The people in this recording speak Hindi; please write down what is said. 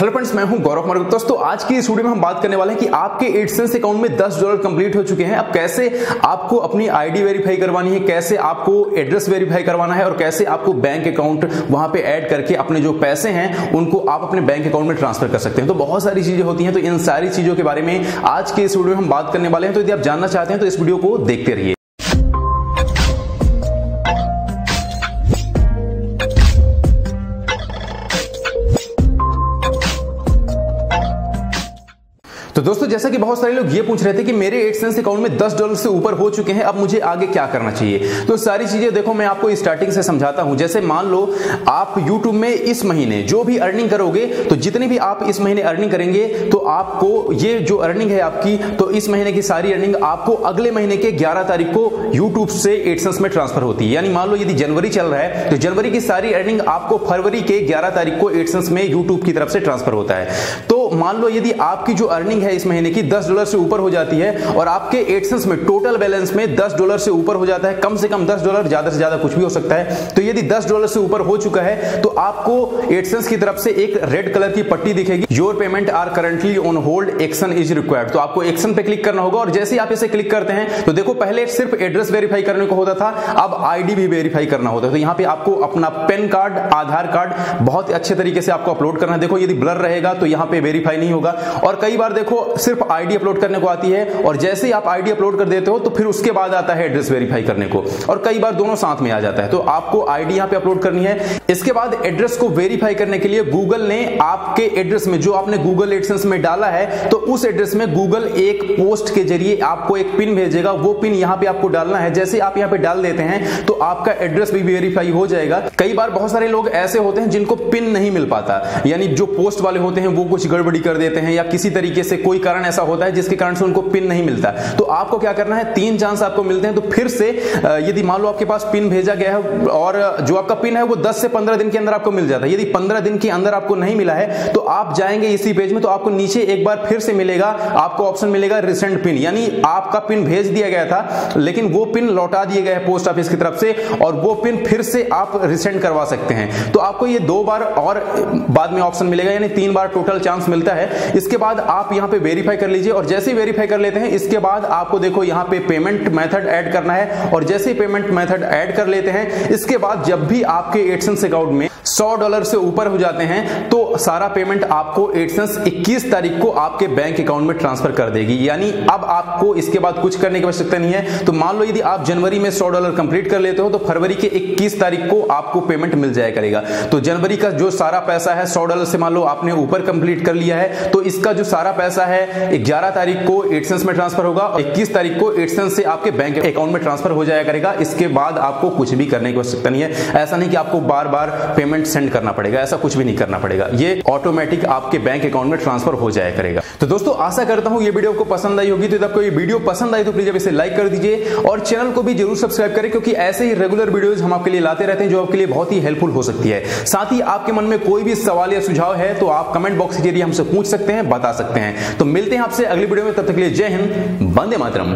हेलो फ्रेंड्स, मैं हूं गौरव कुमार गुप्ता। तो आज की इस वीडियो में हम बात करने वाले हैं कि आपके एडसेंस अकाउंट में $10 कंप्लीट हो चुके हैं। अब कैसे आपको अपनी आईडी वेरीफाई करवानी है, कैसे आपको एड्रेस वेरीफाई करवाना है और कैसे आपको बैंक अकाउंट वहां पे ऐड करके अपने जो पैसे हैं उनको आप अपने बैंक अकाउंट में ट्रांसफर कर सकते हैं। तो बहुत सारी चीजें होती हैं, तो इन सारी चीजों के बारे में आज के इस वीडियो में हम बात करने वाले हैं। तो यदि आप जानना चाहते हैं तो इस वीडियो को देखते रहिए। तो दोस्तों, जैसा कि बहुत सारे लोग ये पूछ रहे थे कि मेरे एडसेंस अकाउंट में $10 से ऊपर हो चुके हैं, अब मुझे आगे क्या करना चाहिए। तो सारी चीजें देखो मैं आपको स्टार्टिंग से समझाता हूं। जैसे मान लो आप YouTube में इस महीने जो भी अर्निंग करोगे, तो जितनी भी आप इस महीने अर्निंग करेंगे तो आपको ये जो अर्निंग है आपकी, तो इस महीने की सारी अर्निंग आपको अगले महीने के 11 तारीख को YouTube से एडसेंस में ट्रांसफर होती है। यानी मान लो यदि जनवरी चल रहा है तो जनवरी की सारी अर्निंग आपको फरवरी के 11 तारीख को एडसेंस में YouTube की तरफ से ट्रांसफर होता है। तो मान लो यदि आपकी जो अर्निंग है इस महीने की $10 से ऊपर हो जाती है और आपके एडसेंस में टोटल बैलेंस में $10 से ऊपर हो जाता है, कम से कम $10, ज्यादा से ज्यादा कुछ भी हो सकता है। तो यदि $10 से ऊपर हो चुका है तो आपको एडसेंस की तरफ से एक रेड कलर की पट्टी दिखेगी, your payment are currently on hold, action is required. तो आपको एक्शन पे क्लिक करना होगा और जैसे ही आप इसे क्लिक करते हैं तो देखो पहले सिर्फ एड्रेस वेरीफाई करने को होता था, अब आईडी भी वेरीफाई करना होता है। तो यहां पे आपको अपना पैन कार्ड, आधार कार्ड बहुत अच्छे तरीके से आपको अपलोड करना है। देखो यदि ब्लर रहेगा तो यहां पे वेरीफाई नहीं होगा। और कई बार देखो सिर्फ आईडी अपलोड करने को आती है और जैसे ही आप आईडी अपलोड कर देते हो तो फिर उसके बाद आता है एड्रेस वेरीफाई करने को, और कई बार दोनों साथ में आ जाता है। तो आपको आईडी यहां पे अपलोड करनी है। इसके बाद एड्रेस को वेरीफाई करने के लिए गूगल ने आपके एड्रेस में जो आपने गूगल एडसेंस में डाला है, तो उस एड्रेस में गूगल एक पोस्ट के जरिए आपको एक पिन भेजेगा। वो पिन यहां पे आपको डालना है। जैसे आप यहां पे डाल देते हैं तो आपका एड्रेस भी वेरीफाई हो जाएगा। कई बार बहुत सारे लोग ऐसे होते हैं जिनको पिन नहीं मिल पाता, यानी जो पोस्ट वाले होते हैं वो कुछ गड़बड़ी कर देते हैं या किसी तरीके से कोई कारण ऐसा होता है जिसके कारण से उनको पिन नहीं मिलता। तो आपको क्या करना है, 3 चांस आपको मिलते हैं। तो फिर से यदि मान लो आपके पास पिन भेजा गया है और जो आपका पिन है वो 10 से 15 दिन के अंदर आपको मिल जाता है। यदि 15 दिन के अंदर आपको नहीं मिला है तो आप जाएंगे इसी पेज में, तो आपको नीचे एक बार फिर से मिलेगा, आपको ऑप्शन मिलेगा रिसेंट पिन, यानी आपका पिन भेज दिया गया था लेकिन वो पिन लौटा दिए गए पोस्ट ऑफिस की तरफ से और वो पिन फिर से आप रिसेंड करवा सकते हैं। तो आपको ये 2 बार और बाद में ऑप्शन मिलेगा, यानी 3 बार टोटल चांस मिलता है। इसके बाद आप यहां पे वेरीफाई कर लीजिए और जैसे ही वेरीफाई कर लेते हैं इसके बाद आपको देखो यहां पे पेमेंट मेथड ऐड करना है और जैसे ही पेमेंट मेथड ऐड कर लेते हैं इसके बाद जब भी आपके एडसेंस अकाउंट में $100 से ऊपर हो जाते हैं तो सारा पेमेंट आपको एडसेंस 21 तारीख को आपके बैंक अकाउंट में ट्रांसफर कर देगी। यानी अब आपको इसके बाद कुछ करने की आवश्यकता नहीं है। तो मान लो यदि आप जनवरी में $100 कंप्लीट कर लेते हो तो फरवरी के 21 तारीख को आपको पेमेंट मिल जाया करेगा। तो जनवरी का जो सारा पैसा है $100 से मान लो आपने ऊपर कंप्लीट कर लिया है तो इसका जो सारा पैसा है 11 तारीख को एडसेंस में ट्रांसफर होगा, 21 तारीख को एडसेंस से आपके बैंक अकाउंट में ट्रांसफर हो जाया करेगा। इसके बाद आपको कुछ भी करने की आवश्यकता नहीं है। ऐसा नहीं कि आपको बार बार पेमेंट सेंड करना पड़ेगा, ऐसा कुछ भी नहीं करना पड़ेगा, ये ऑटोमेटिक आपके बैंक अकाउंट में ट्रांसफर हो जाया करेगा। तो दोस्तों, आशा करता हूं ये वीडियो आपको पसंद आई होगी। तो यदि आपको ये वीडियो पसंद आई तो प्लीज इसे लाइक कर दीजिए और चैनल को भी जरूर सब्सक्राइब करें, क्योंकि ऐसे ही रेगुलर वीडियोस हम आपके लिए लाते रहते हैं जो आपके लिए बहुत ही हेल्पफुल हो सकती है। साथ ही आपके मन में कोई भी सवाल या सुझाव है तो आप कमेंट बॉक्स के जरिए हमसे पूछ सकते हैं, बता सकते हैं। तो मिलते हैं आपसे अगली वीडियो में, तब तक के लिए जय हिंद, वंदे मातरम।